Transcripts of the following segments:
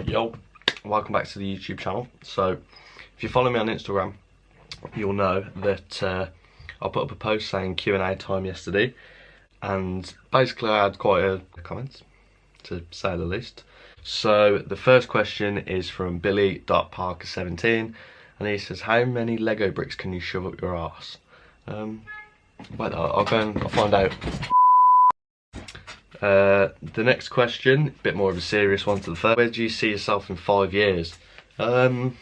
Yo, welcome back to the YouTube channel. So if you follow me on Instagram, you'll know that I put up a post saying Q&A time yesterday, and basically I had quite a comments, to say the least. So the first question is from Billy.Parker17, and he says, how many Lego bricks can you shove up your arse? Wait, I'll go and I'll find out. The next question, a bit more of a serious one to the first. Where do you see yourself in 5 years? Well,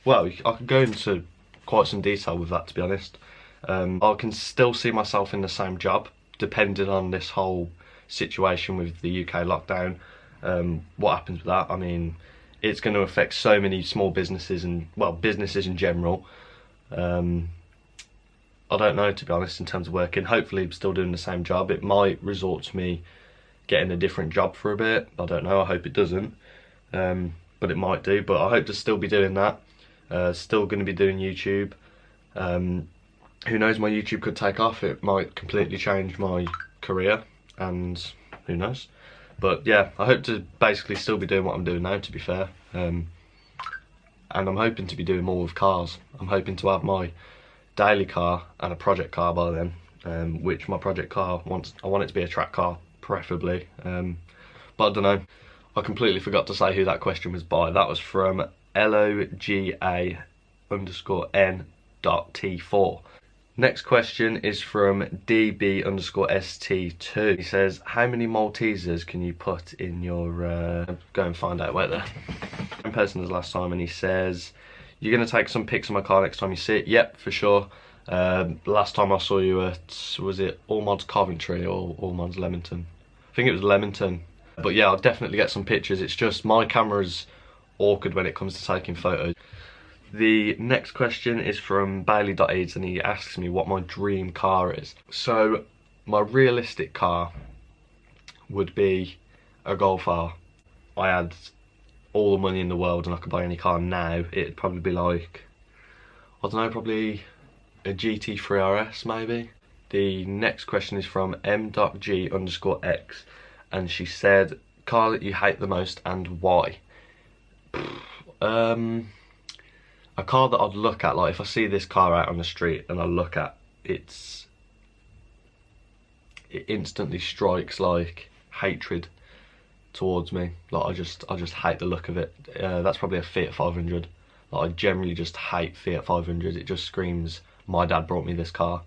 I could go into quite some detail with that, to be honest. I can still see myself in the same job, depending on this whole situation with the UK lockdown. What happens with that? I mean, it's going to affect so many small businesses and, well, businesses in general. I don't know, to be honest, in terms of working. Hopefully I'm still doing the same job. It might resort to me getting a different job for a bit. I don't know, I hope it doesn't. But it might do, but I hope to still be doing that. Still going to be doing YouTube. Who knows, my YouTube could take off. It might completely change my career, and who knows. But yeah, I hope to basically still be doing what I'm doing now, to be fair. And I'm hoping to be doing more with cars. I'm hoping to have my daily car and a project car by then, which my project car I want it to be a track car, preferably. But I don't know, I completely forgot to say who that question was by. That was from LOGA_N.T4. Next question is from DB_ST2. He says, how many Maltesers can you put in your go and find out. Wait there. Same person as last time, and he says, you're going to take some pics of my car next time you see it? Yep, for sure. Last time I saw you at, was it All Mods Coventry or All Mods Leamington? I think it was Leamington. But yeah, I'll definitely get some pictures. It's just my camera's awkward when it comes to taking photos. The next question is from Bailey.Eads, and he asks me what my dream car is. So my realistic car would be a Golf R. I had all the money in the world and I could buy any car now. It'd probably be like, I don't know, probably a GT3 RS maybe. The next question is from M.G_X, and she said, car that you hate the most and why? A car that I'd look at, like if I see this car out on the street and I look at it, it instantly strikes like hatred towards me. Like I just hate the look of it. That's probably a Fiat 500. Like I generally just hate Fiat 500. It just screams, my dad brought me this car.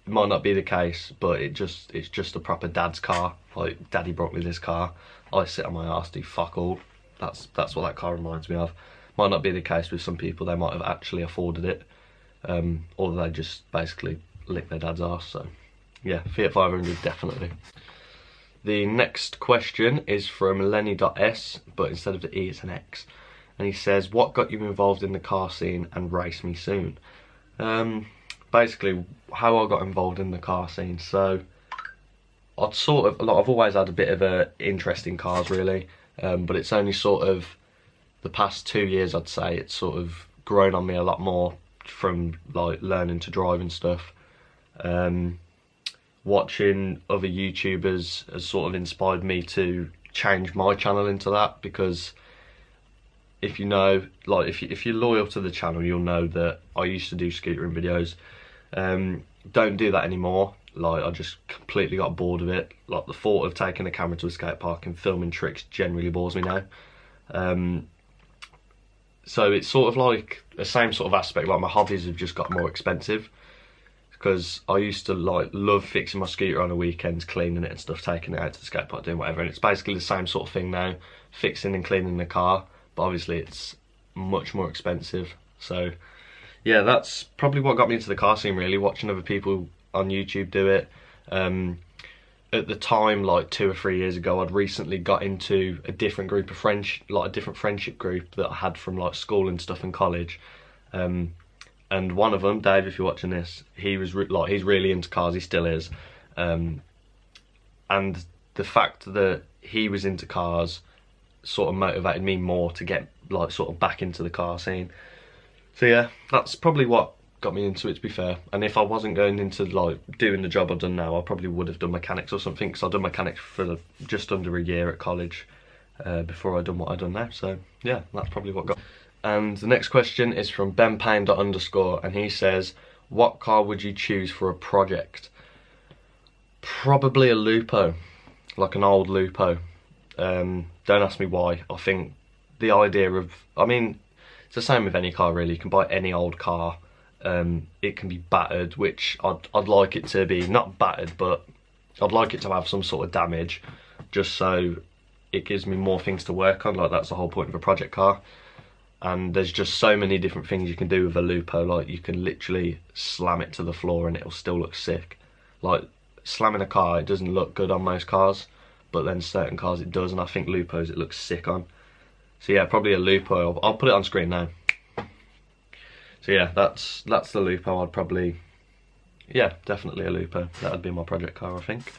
It might not be the case, but it's just a proper dad's car. Like, daddy brought me this car. I sit on my arse, do fuck all. That's what that car reminds me of. Might not be the case with some people. They might have actually afforded it, or they just basically lick their dad's arse. So yeah, Fiat 500 definitely. The next question is from Lenny.S, but instead of the E it's an X, and he says, what got you involved in the car scene and race me soon? Basically how I got involved in the car scene. So I've always had a bit of a interest in cars really, but it's only sort of the past 2 years I'd say it's sort of grown on me a lot more from like learning to drive and stuff. Watching other YouTubers has sort of inspired me to change my channel into that, because if you know, like if you're loyal to the channel, you'll know that I used to do scootering videos. Don't do that anymore. Like I just completely got bored of it. Like the thought of taking a camera to a skate park and filming tricks generally bores me now. So it's sort of like the same sort of aspect, like my hobbies have just got more expensive, because I used to like love fixing my scooter on the weekends, cleaning it and stuff, taking it out to the skate park, doing whatever, and it's basically the same sort of thing now, fixing and cleaning the car, but obviously it's much more expensive. So yeah, that's probably what got me into the car scene really, watching other people on YouTube do it. At the time, like 2 or 3 years ago, I'd recently got into a different group of friends, like a different friendship group that I had from like school and stuff and college. And one of them, Dave, if you're watching this, he was he's really into cars. He still is. And the fact that he was into cars sort of motivated me more to get like sort of back into the car scene. So yeah, that's probably what got me into it, to be fair. And if I wasn't going into like doing the job I've done now, I probably would have done mechanics or something, because I've done mechanics for just under a year at college. before I done what I done now. So yeah, that's probably what got. And the next question is from benpayne_, and he says, what car would you choose for a project? Probably a Lupo, like an old Lupo. Don't ask me why. I think the idea of, I mean, it's the same with any car really. You can buy any old car. It can be battered, which I'd like it to be, not battered, but I'd like it to have some sort of damage, just so it gives me more things to work on. Like, that's the whole point of a project car. And there's just so many different things you can do with a Lupo. Like, you can literally slam it to the floor and it'll still look sick. Like, slamming a car, it doesn't look good on most cars, but then certain cars it does, and I think Lupos it looks sick on. So yeah, probably a Lupo. I'll put it on screen now. So yeah, that's the Lupo. I'd probably, yeah, definitely a Lupo. That'd be my project car, I think.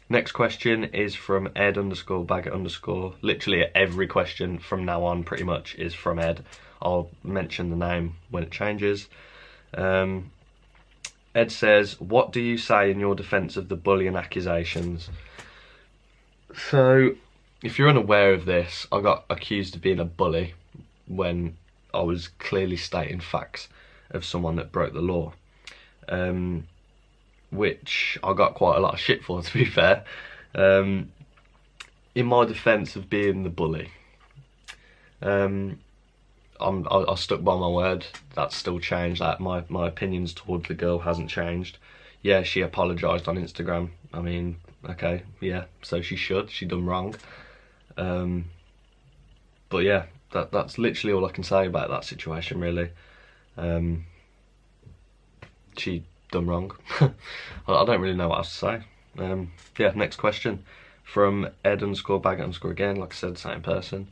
Next question is from Ed_Baggett_. Literally every question from now on pretty much is from Ed. I'll mention the name when it changes. Ed says, what do you say in your defence of the bullying accusations? So, if you're unaware of this, I got accused of being a bully when I was clearly stating facts of someone that broke the law. Which I got quite a lot of shit for, to be fair. In my defence of being the bully, I stuck by my word. That's still changed. That my opinions towards the girl hasn't changed. Yeah, she apologised on Instagram. I mean, okay, yeah, so she should. She done wrong. But yeah, that's literally all I can say about that situation, really. She done wrong. I don't really know what else to say. Yeah, next question from Ed_Baggett_ again, like I said, same person.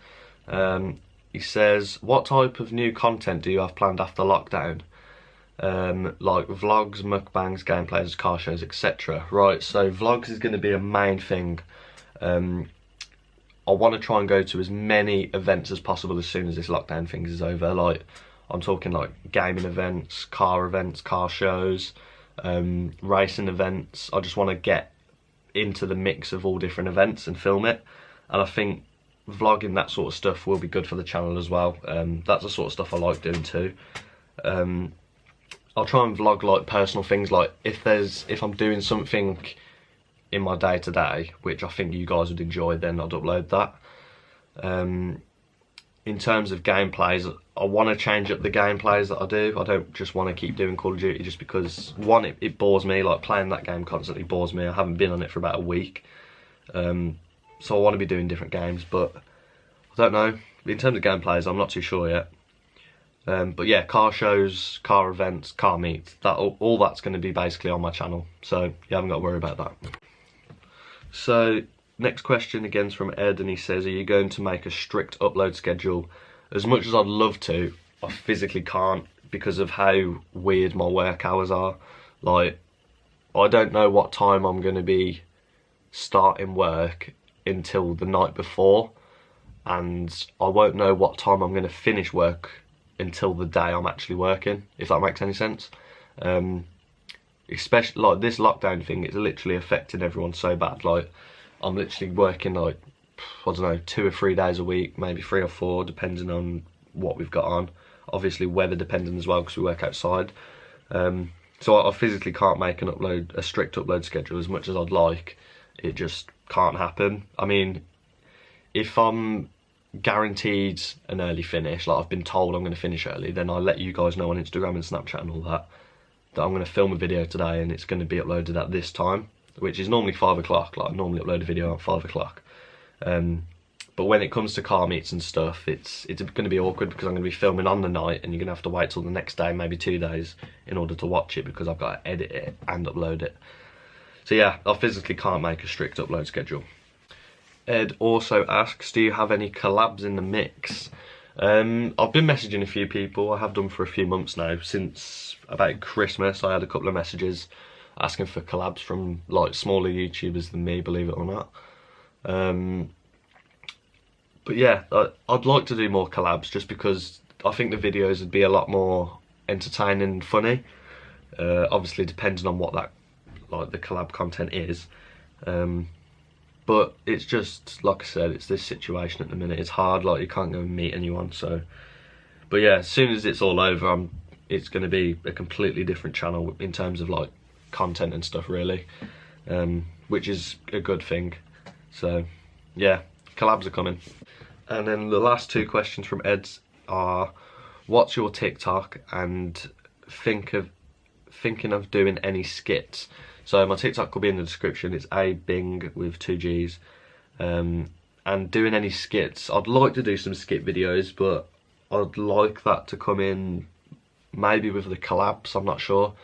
He says, what type of new content do you have planned after lockdown? Like vlogs, mukbangs, gameplays, car shows, etc. Right, so vlogs is going to be a main thing. I want to try and go to as many events as possible as soon as this lockdown thing is over. Like, I'm talking like gaming events, car shows, racing events. I just want to get into the mix of all different events and film it. And I think vlogging that sort of stuff will be good for the channel as well. That's the sort of stuff I like doing too. I'll try and vlog like personal things, like if I'm doing something in my day to day, which I think you guys would enjoy, then I'd upload that. In terms of gameplays, I want to change up the gameplays that I do. I don't just want to keep doing Call of Duty just because, one, it bores me. Like, playing that game constantly bores me. I haven't been on it for about a week. So I want to be doing different games, but I don't know. In terms of gameplays, I'm not too sure yet. But yeah, car shows, car events, car meets, all that's going to be basically on my channel. So you haven't got to worry about that. So next question again is from Ed, and he says, are you going to make a strict upload schedule? As much as I'd love to, I physically can't because of how weird my work hours are. Like, I don't know what time I'm going to be starting work until the night before, and I won't know what time I'm going to finish work until the day I'm actually working, if that makes any sense. Especially like this lockdown thing, it's literally affecting everyone so bad. Like, I'm literally working like, I don't know, 2 or 3 days a week, maybe 3 or 4, depending on what we've got on. Obviously weather dependent as well, because we work outside. So I physically can't make a strict upload schedule as much as I'd like. It just can't happen. I mean, if I'm guaranteed an early finish, like I've been told I'm going to finish early, then I'll let you guys know on Instagram and Snapchat and all that I'm going to film a video today and it's going to be uploaded at this time, which is normally 5 o'clock. Like, I normally upload a video at 5 o'clock. But when it comes to car meets and stuff, it's going to be awkward because I'm going to be filming on the night and you're going to have to wait till the next day, maybe 2 days, in order to watch it, because I've got to edit it and upload it. So yeah, I physically can't make a strict upload schedule. Ed also asks, do you have any collabs in the mix? I've been messaging a few people. I have done for a few months now. Since about Christmas, I had a couple of messages asking for collabs from like smaller YouTubers than me, believe it or not. But yeah, I'd like to do more collabs just because I think the videos would be a lot more entertaining and funny. Obviously depending on what that, like, the collab content is. But it's just, like I said, it's this situation at the minute. It's hard, like you can't go and meet anyone, so. But yeah, as soon as it's all over, it's going to be a completely different channel in terms of like content and stuff, really, which is a good thing. So yeah, collabs are coming. And then the last two questions from Eds are, what's your TikTok, and thinking of doing any skits? So my TikTok will be in the description. It's abing with 2 G's. And doing any skits, I'd like to do some skit videos, but I'd like that to come in maybe with the collabs. I'm not sure.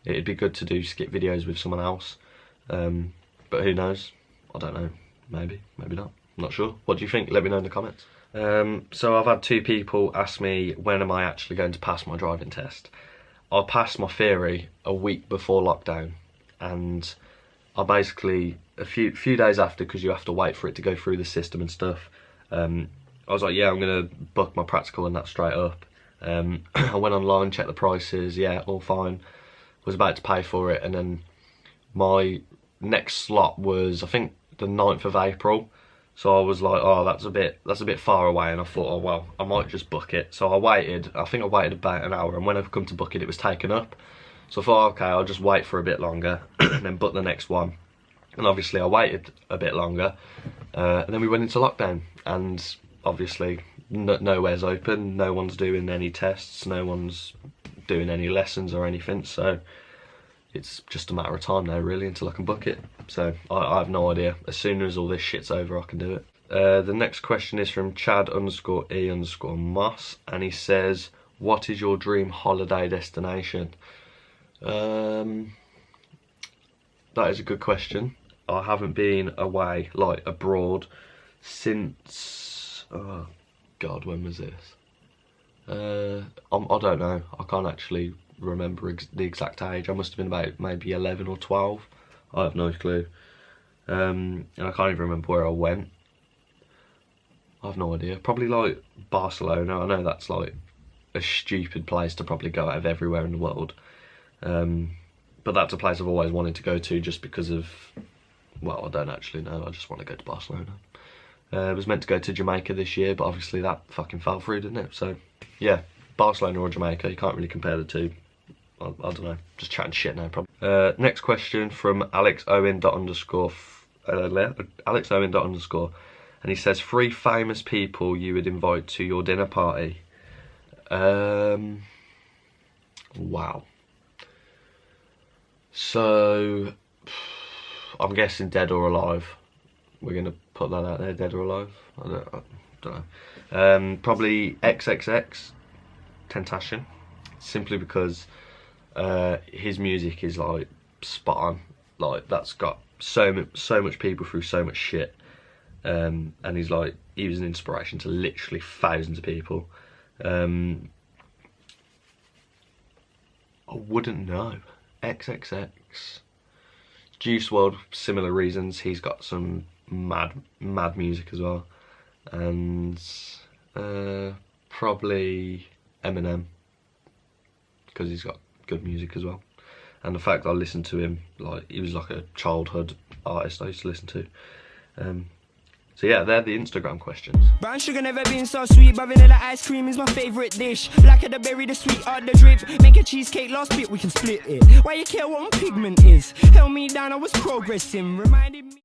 It'd be good to do skit videos with someone else. But who knows? I don't know. Maybe not. I'm not sure. What do you think? Let me know in the comments. So I've had 2 people ask me, when am I actually going to pass my driving test? I passed my theory a week before lockdown, and I basically, a few days after, because you have to wait for it to go through the system and stuff, I was like, yeah, I'm going to book my practical and that straight up. I went online, checked the prices, yeah, all fine. Was about to pay for it, and then my next slot was, I think, the 9th of April. So I was like, oh, that's a bit far away, and I thought, oh well, I might just book it. So I waited. I think I waited about an hour, and when I've come to book it, it was taken up. So I thought, okay, I'll just wait for a bit longer and then book the next one. And obviously I waited a bit longer, and then we went into lockdown, and obviously nowhere's open, no one's doing any tests, no one's doing any lessons or anything, so it's just a matter of time now, really, until I can book it. So I have no idea. As soon as all this shit's over, I can do it. The next question is from Chad_E_Moss, and he says, what is your dream holiday destination? That is a good question. I haven't been away, like abroad, since, oh god, when was this? I don't know. I can't actually remember the exact age. I must have been about maybe 11 or 12. I have no clue. And I can't even remember where I went. I have no idea. Probably like Barcelona. I know that's like a stupid place to probably go out of everywhere in the world. But that's a place I've always wanted to go to, just because of, well, I don't actually know. I just want to go to Barcelona. I was meant to go to Jamaica this year, but obviously that fucking fell through, didn't it? So yeah, Barcelona or Jamaica, you can't really compare the two. I don't know, just chatting shit now probably. Next question from AlexOwen_, and he says, 3 famous people you would invite to your dinner party. Wow. So I'm guessing dead or alive. We're gonna put that out there, dead or alive. I don't know. Probably XXX Tentacion, simply because his music is like spot on. Like, that's got so much people through so much shit, and he was an inspiration to literally thousands of people. I wouldn't know. XXX. Juice WRLD, similar reasons. He's got some mad music as well. And probably Eminem, because he's got good music as well. And the fact that I listened to him, like, he was like a childhood artist I used to listen to. So yeah, they're the Instagram questions. Brown sugar never been so sweet, but vanilla ice cream is my favourite dish. Black of the berry, the sweet or the drip. Make a cheesecake, last bit we can split it. Why you care what my pigment is? Held me down, I was progressing, reminded me.